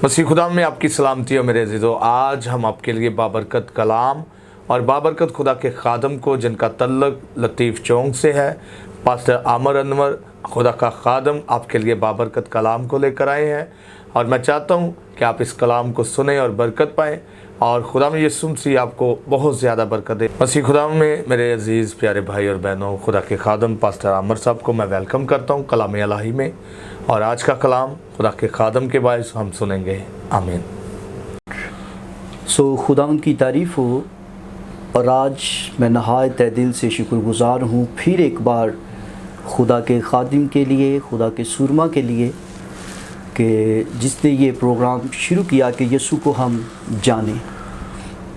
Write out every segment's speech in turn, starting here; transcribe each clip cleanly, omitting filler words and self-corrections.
मसीह खुदा में आपकी सलामती हो मेरे अज़ीज़ों। आज हम आपके लिए बाबरकत कलाम और बाबरकत खुदा के खादम को, जिनका तल्लक लतीफ़ चौंक से है, पास्टर आमर अनवर खुदा का खादम, आपके लिए बाबरकत कलाम को लेकर आए हैं। और मैं चाहता हूँ कि आप इस कलाम को सुने और बरकत पाएँ और खुदा में यीशु मसीह आपको बहुत ज़्यादा बरकत दे। मसीह खुदा में मेरे अज़ीज़ प्यारे भाई और बहनों, खुदा के खादम पास्टर आमर साहब को मैं वेलकम करता हूँ कलाम इलाही में। और आज का कलाम खुदा के खादम के बायस हम सुनेंगे। आमीन। खुदावंद की तारीफ़ हो। और आज मैं नहायत तहे दिल से शुक्रगुज़ार हूँ फिर एक बार खुदा के खादिम के लिए, खुदा के सूरमा के लिए, कि जिसने ये प्रोग्राम शुरू किया कि यीशु को हम जानें।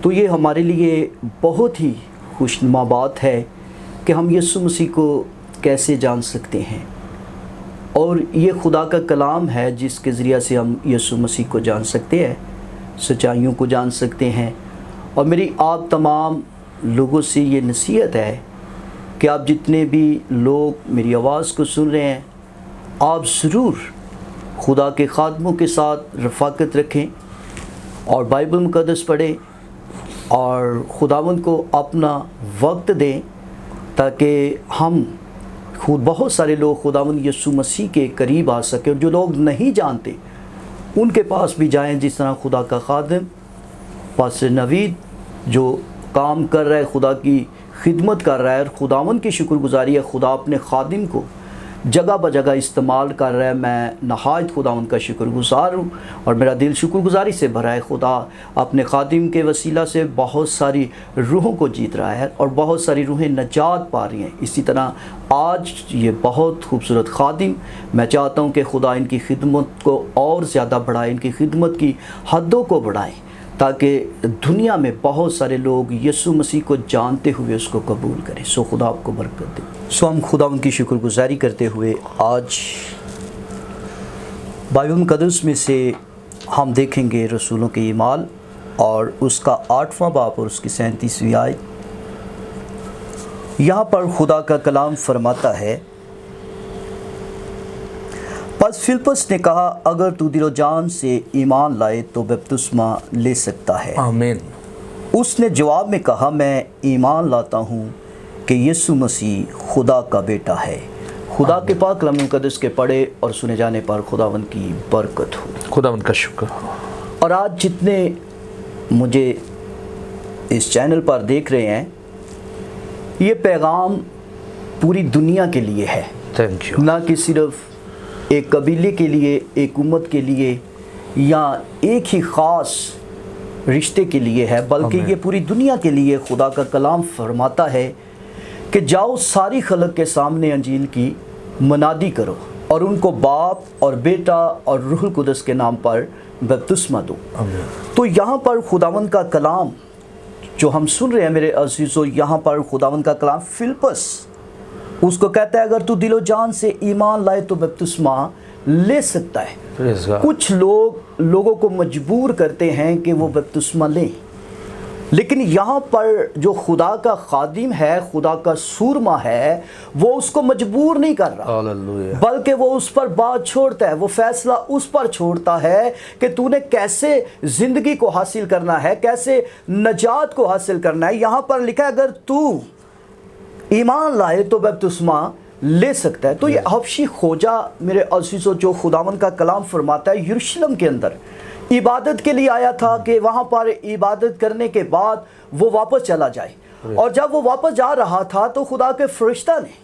तो ये हमारे लिए बहुत ही खुशनुमा बात है कि हम यीशु मसीह को कैसे जान सकते हैं। और ये खुदा का कलाम है जिसके ज़रिए से हम यीशु मसीह को जान सकते हैं, सच्चाइयों को जान सकते हैं। और मेरी आप तमाम लोगों से ये नसीहत है कि आप जितने भी लोग मेरी आवाज़ को सुन रहे हैं, आप ज़रूर खुदा के खादमों के साथ रफ़ाकत रखें और बाइबल मुक़द्दस पढ़ें और खुदावंद को अपना वक्त दें, ताकि हम खुद बहुत सारे लोग खुदावंद यीशु मसीह के करीब आ सकें। और जो लोग नहीं जानते उनके पास भी जाएं, जिस तरह खुदा का खादिम पास्टर नवीद जो काम कर रहा है, खुदा की खिदमत कर रहा है और खुदावंद की शुक्रगुजारी है, खुदा अपने खादिम को जगह ब जगह इस्तेमाल कर रहा है। मैं नहायत खुदावंद का शुक्रगुजार हूँ और मेरा दिल शुक्रगुजारी से भरा है। खुदा अपने खादिम के वसीला से बहुत सारी रूहों को जीत रहा है और बहुत सारी रूहें नजात पा रही हैं। इसी तरह आज ये बहुत खूबसूरत खादिम, मैं चाहता हूँ कि खुदा इनकी खिदमत को और ज़्यादा बढ़ाए, इनकी खिदमत की हदों को बढ़ाएँ, ताकि दुनिया में बहुत सारे लोग यीशु मसीह को जानते हुए उसको कबूल करें। खुदा आपको बरकत दे। हम खुदा उनकी शुक्रगुजारी करते हुए आज बाइबल मुक़द्दस में से हम देखेंगे रसूलों के ईमाल और उसका 8वां बाब और उसकी 37वीं आयत। यहाँ पर खुदा का कलाम फरमाता है, बस फिलिप्पस ने कहा, अगर तू दिलो जान से ईमान लाए तो बपतिस्मा ले सकता है। आमीन। उसने जवाब में कहा, मैं ईमान लाता हूँ कि यीशु मसीह खुदा का बेटा है। खुदा के पाक कलाम मुक़द्दस के पढ़े और सुने जाने पर खुदावंद की बरकत हो। खुदावंद का शुक्र हो। और आज जितने मुझे इस चैनल पर देख रहे हैं, ये पैगाम पूरी दुनिया के लिए है। Thank you. ना कि सिर्फ एक कबीले के लिए, एक उम्मत के लिए या एक ही ख़ास रिश्ते के लिए है, बल्कि ये पूरी दुनिया के लिए खुदा का कलाम फरमाता है कि जाओ सारी खलक के सामने अंजील की मनादी करो और उनको बाप और बेटा और रूहुल कुदस के नाम पर बपतिस्मा दो। तो यहाँ पर खुदावंद का कलाम जो हम सुन रहे हैं मेरे अज़ीज़ों, यहाँ पर खुदावंद का कलाम फिलिप्पस उसको कहता है, अगर तू दिलो जान से ईमान लाए तो बपतिस्मा ले सकता है। कुछ लोगों को मजबूर करते हैं कि वो बपतिस्मा लें, लेकिन यहाँ पर जो खुदा का खादिम है, खुदा का सूरमा है, वो उसको मजबूर नहीं कर रहा, बल्कि वो उस पर बात छोड़ता है, वो फैसला उस पर छोड़ता है कि तूने कैसे ज़िंदगी को हासिल करना है, कैसे नजात को हासिल करना है। यहाँ पर लिखा है, अगर तू ईमान लाए तो बपतिस्मा ले सकता है। तो ये हबशी खोजा मेरे अज़ीज़ों, जो खुदावंद का कलाम फरमाता है, यरूशलेम के अंदर इबादत के लिए आया था कि वहाँ पर इबादत करने के बाद वो वापस चला जाए। और जब वो वापस जा रहा था तो खुदा के फरिश्ता ने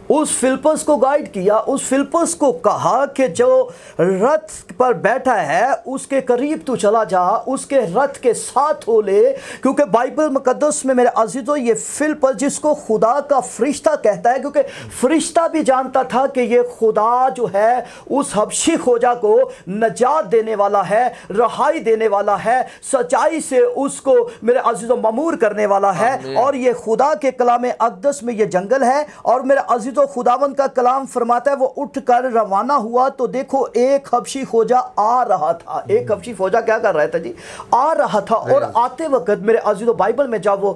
उस फिलिप्पस को गाइड किया, उस फिलिप्पस को कहा कि जो रथ पर बैठा है उसके करीब तू चला जा, उसके रथ के साथ हो ले, क्योंकि बाइबल मुक़द्दस में मेरे अज़ीज़ों ये फिलिप्पस जिसको खुदा का फरिश्ता कहता है, क्योंकि फरिश्ता भी जानता था कि ये खुदा जो है उस हबशी खोजा को नजात देने वाला है, रहाई देने वाला है, सच्चाई से उसको मेरे अज़ीज़ों ममूर करने वाला है। और ये खुदा के कलाम अक़दस में ये जंगल है और मेरे अज़ीज़ों अज़ीज़ो, खुदावंद का कलाम फरमाता है वो उठकर रवाना हुआ तो देखो एक हबशी फौजा आ रहा था। एक हबशी फौजा क्या कर रहा था जी? आ रहा था। और आते वक्त मेरे अज़ीज़ो, बाइबल में जब वो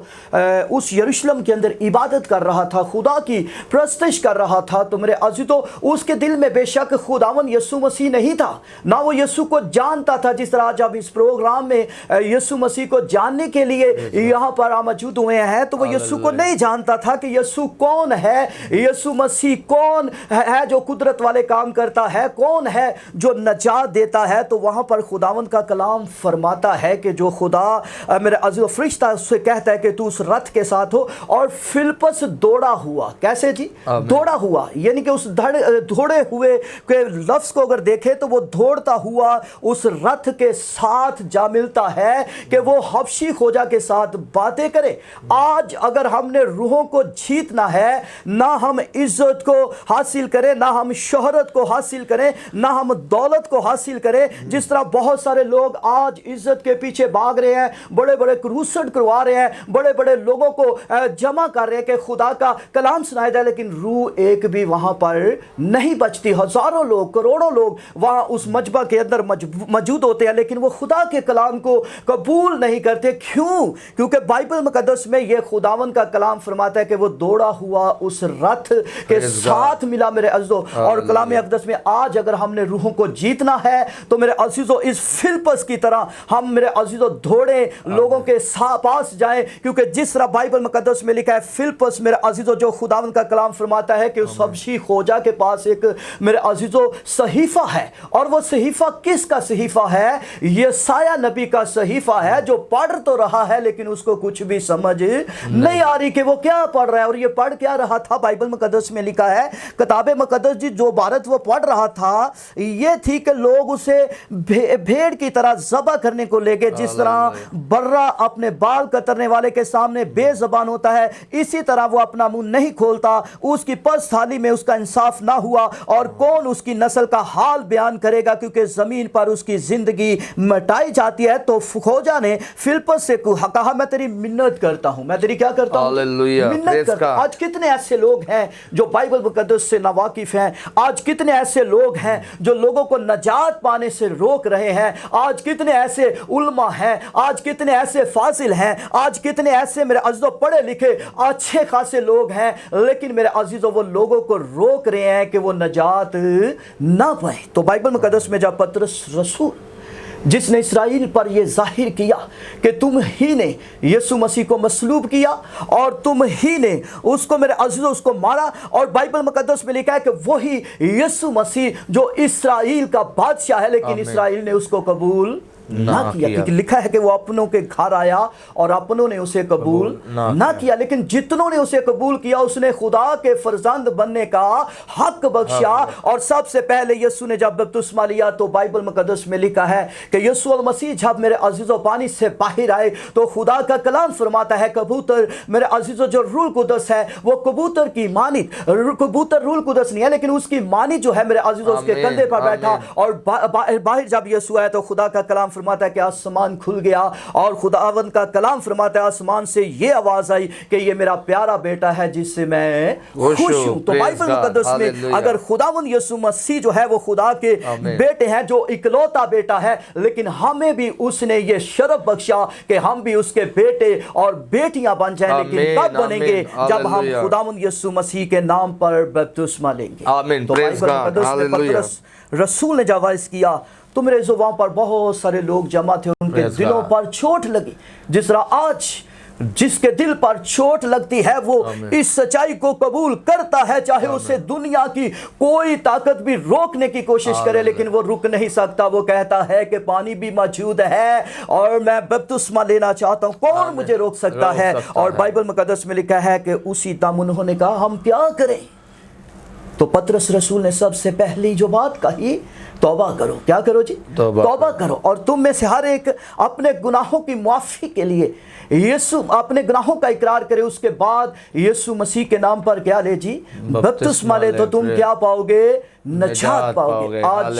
उस यरूशलेम के अंदर इबादत कर रहा था, खुदा की प्रस्तश कर रहा था, तो मेरे अज़ीज़ो उसके दिल में बेशक खुदावंद यीशु मसीह नहीं था, ना वो यीशु को जानता था। जिस तरह आज आप इस प्रोग्राम में यीशु मसीह को जानने के लिए यहाँ पर मौजूद हुए हैं, तो वो यीशु को नहीं जानता था कि यीशु कौन है, यीशु मसीह कौन है जो कुदरत वाले काम करता है, कौन है जो नजात देता है। तो वहाँ पर खुदावंद का कलाम फरमाता है कि जो खुदा मेरे अज़ीज़ फरिश्ता उससे कहता है कि तू उस रथ के साथ हो, और फिलिप्पस दौड़ा हुआ। कैसे जी? दौड़ा हुआ, यानी कि उस दौड़े हुए के लफ्ज़ को अगर देखें तो वो दौड़ता हुआ उस रथ के साथ जा मिलता है कि वो हबशी खोजा के साथ बातें करे। आज अगर हमने रूहों को जीतना है, ना हम इज्जत को हासिल करें, ना हम शोहरत को हासिल करें, ना हम दौलत को हासिल करें। जिस तरह बहुत सारे लोग आज इज्जत के पीछे भाग रहे हैं, बड़े बड़े क्रूसेड करवा रहे हैं, बड़े बड़े लोगों को जमा कर रहे हैं कि खुदा का कलाम सुनाया जाए, लेकिन रूह एक भी वहां पर नहीं बचती। हजारों लोग, करोड़ों लोग वहां उस मजबा के अंदर मौजूद होते हैं, लेकिन वो खुदा के कलाम को कबूल नहीं करते। क्यों? क्योंकि बाइबल मुकद्दस में यह खुदावन का कलाम फरमाता है कि वो दौड़ा हुआ उस रथ के साथ मिला मेरे अज़ीज़ों। और कलाम अक़दस में आज अगर हमने रूहों को जीतना है तो मेरे अज़ीज़ों इस फिलिप्पस की तरह हम मेरे अज़ीज़ों दौड़े लोगों के पास जाएं, क्योंकि जिस तरह बाइबल मुकद्दस में लिखा है फिलिप्पस मेरे अज़ीज़ों, जो खुदावन का कलाम फरमाता है कि उस हबशी खोजा के पास एक मेरे अज़ीज़ों सहीफा है। और वो सहीफा किसका सहीफा है? यशायाह नबी का सहीफा है, जो पढ़ तो रहा है लेकिन उसको कुछ भी समझ नहीं आ रही कि वो क्या पढ़ रहा है। और ये पढ़ क्या रहा था? बाइबल मुकद्दस में लिखा है, किताब मुकद्दस जी जो भारत वो पढ़ रहा था ये थी कि लोग उसे भेड़ की तरह ज़बह करने को ले गए। जिस तरह बर्रा अपने बाल कतरने वाले के सामने बेज़बान होता है, इसी तरह वो अपना मुंह नहीं खोलता। उसकी पस थाली में उसका इंसाफ ना हुआ, और कौन उसकी नस्ल का हाल बयान करेगा, क्योंकि जमीन पर उसकी जिंदगी मिटाई जाती है। तो खोजा ने फिलिप्पस से कहा, मैं तेरी मिन्नत करता हूं, मैं तेरी क्या करता हूं? मिन्नत करता हूं। आज कितने ऐसे लोग हैं जो बाइबल मुकद्दस से नावाकिफ हैं? आज कितने ऐसे लोग हैं जो लोगों को नजात पाने से रोक रहे हैं? आज कितने ऐसे उलमा हैं, आज कितने ऐसे फाजिल हैं, आज कितने ऐसे मेरे अज़ीज़ों पढ़े लिखे अच्छे खासे लोग हैं, लेकिन मेरे अज़ीज़ों वो लोगों को रोक रहे हैं कि वो नजात ना पाए। तो बाइबल मुकद्दस में जब पतरस रसूल, जिसने इस्राएल पर यह जाहिर किया कि तुम ही ने यीशु मसीह को मसलूब किया और तुम ही ने उसको मेरे अज़ीज़ों उसको मारा, और बाइबल मुकद्दस में लिखा है कि वही यीशु मसीह जो इस्राएल का बादशाह है, लेकिन इस्राएल ने उसको कबूल ना किया, क्योंकि लिखा है कि वो अपनों के घर आया और अपनों ने उसे कबूल ना किया। लेकिन जितनों ने उसे कबूल किया उसने खुदा के फरजंद बनने का हक बख्शा। और सबसे पहले यीशु ने जब बपतिस्मा लिया तो बाइबल मुकद्दस में लिखा है कि यीशु मसीह जब मेरे अज़ीज़ों पानी से बाहर आए तो खुदा का कलाम फरमाता है, कबूतर मेरे अज़ीज़ों जो रूल कुदस है वो कबूतर की मानी, कबूतर रूल कुदस नहीं है लेकिन उसकी मानी जो है मेरे अज़ीज़ों उसके कंधे पर बैठा। और बाहर जब यीशु आया तो खुदा का कलाम फरमाता है कि आसमान खुल गया, और खुदावंद का कलाम फरमाता है आसमान से ये आवाज आई कि ये मेरा प्यारा बेटा है जिससे मैं खुश हूं। तो बाइबल मुकद्दस में अगर खुदावंद यीशु मसीह जो है वो खुदा के बेटे हैं, जो इकलौता बेटा है, लेकिन हमें भी उसने ये शरफ बख्शा कि हम भी उसके बेटे और बेटियां बन जाएं। लेकिन कब बनेंगे? जब हम खुदावंद यीशु मसीह के नाम पर बपतिस्मा लेंगे। आमीन। तो बाइबल मुकद्दस में पतरस रसूल ने जब वाइज किया तो मेरे जो वहां पर बहुत सारे लोग जमा थे, उनके दिलों पर चोट लगी। जिस तरह आज जिसके दिल पर चोट लगती है वो इस सच्चाई को कबूल करता है, चाहे उसे दुनिया की कोई ताकत भी रोकने की कोशिश करे, लेकिन वो रुक नहीं सकता। वो कहता है कि पानी भी मौजूद है और मैं बपतिस्मा लेना चाहता हूं, कौन मुझे रोक सकता है? और बाइबल मुकद्दस में लिखा है कि उसी दम उन्होंने कहा हम क्या करें? तो पतरस रसूल ने सबसे पहली जो बात कही, तौबा करो। क्या करो जी? तौबा करो। और तुम में से हर एक अपने गुनाहों की माफ़ी के लिए यीशु अपने गुनाहों का इकरार करे, उसके बाद यीशु मसीह के नाम पर क्या ले जी? बपतिस्मा ले, तो तुम क्या पाओगे? नजात पाओगे। आज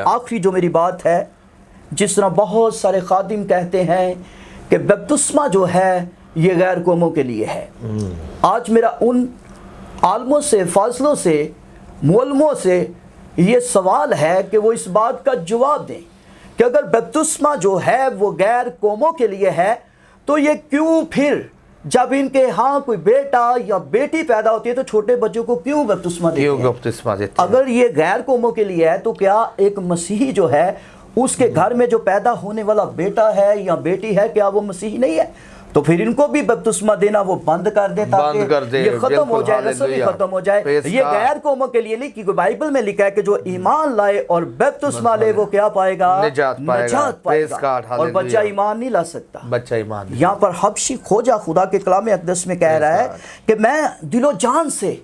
आखिरी जो मेरी बात है, जिस तरह बहुत सारे खादिम कहते हैं कि बपतिस्मा जो है ये गैर कौमों के लिए है, आज मेरा उन आलमों से, फासलों से, मुअल्लिमों से ये सवाल है कि वो इस बात का जवाब दें कि अगर बपतिस्मा जो है वो गैर कौमों के लिए है, तो ये क्यों फिर जब इनके यहाँ कोई बेटा या बेटी पैदा होती है तो छोटे बच्चों को क्यों बपतिस्मा देते हैं? बपतिस्मा देते हैं। अगर ये गैर कौमों के लिए है तो क्या एक मसीही जो है उसके घर में जो पैदा होने वाला बेटा है या बेटी है, क्या वो मसीही नहीं है? तो फिर इनको भी बपतिस्मा देना वो बंद कर दे ताकि ये खत्म हो जाए, रस्म ही खत्म हो जाए। ये गैर कौमों के लिए नहीं, क्योंकि बाइबल में लिखा है कि जो ईमान लाए और बपतिस्मा ले वो क्या पाएगा? निजात पाएगा। और बच्चा ईमान नहीं ला सकता। बच्चा ईमान। यहाँ पर हबशी खोजा खुदा के कलाम अक़दस में कह रहा है कि मैं दिलो जान से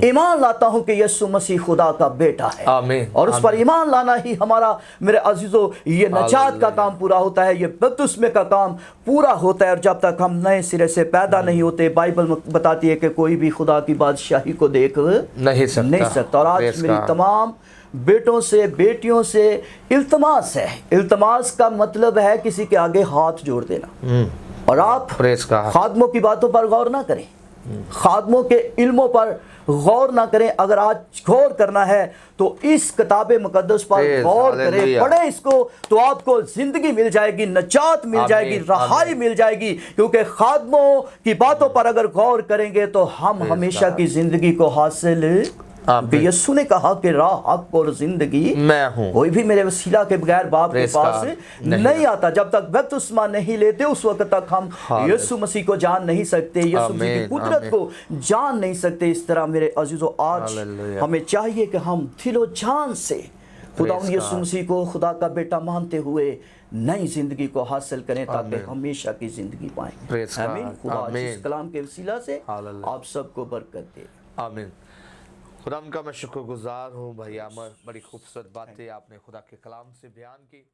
ईमान लाता हूं कि यीशु मसीह खुदा का बेटा है। आमीन। और उस पर ईमान लाना ही हमारा, मेरे अजीजों, ये नजात का काम पूरा होता है, ये बपतिस्मे का काम पूरा होता है। और जब तक हम नए सिरे से पैदा नहीं होते, बाइबल बताती है कि कोई भी खुदा की बादशाही को देख नहीं सकता। और आज मेरी तमाम बेटों से, बेटियों से इल्तमास है। इल्तमास का मतलब है किसी के आगे हाथ जोड़ देना। और आप खादमों की बातों पर गौर ना करें, खादमों के इल्मों पर गौर ना करें। अगर आज गौर करना है तो इस किताब मुकद्दस पर गौर करें, पढ़ें इसको, तो आपको जिंदगी मिल जाएगी, नजात मिल जाएगी, रहाई मिल जाएगी। क्योंकि खादमों की बातों पर अगर गौर करेंगे तो हम हमेशा की जिंदगी को हासिल। यीशु ने कहा कि राह, हक और जिंदगी मैं हूं, कोई भी मेरे वसीला के बगैर बाप के पास नहीं आता। जब तक बपतिस्मा नहीं लेते उस वक्त तक हम यीशु मसीह को जान नहीं सकते, यीशु मसीह की कुदरत को जान नहीं सकते। इस तरह मेरे अजीजों, आज हमें चाहिए कि हम दिलो जान से खुदा यीशु मसीह को खुदा का बेटा मानते हुए नई जिंदगी को हासिल करें ताकि हमेशा की जिंदगी पाएं। आमीन। खुदा इस कलाम के वसीला से आप सबको बरकत दे। आमीन। खुदा का मैं शुक्रगुजार हूँ भाई आमर, बड़ी खूबसूरत बातें आपने खुदा के कलाम से बयान की।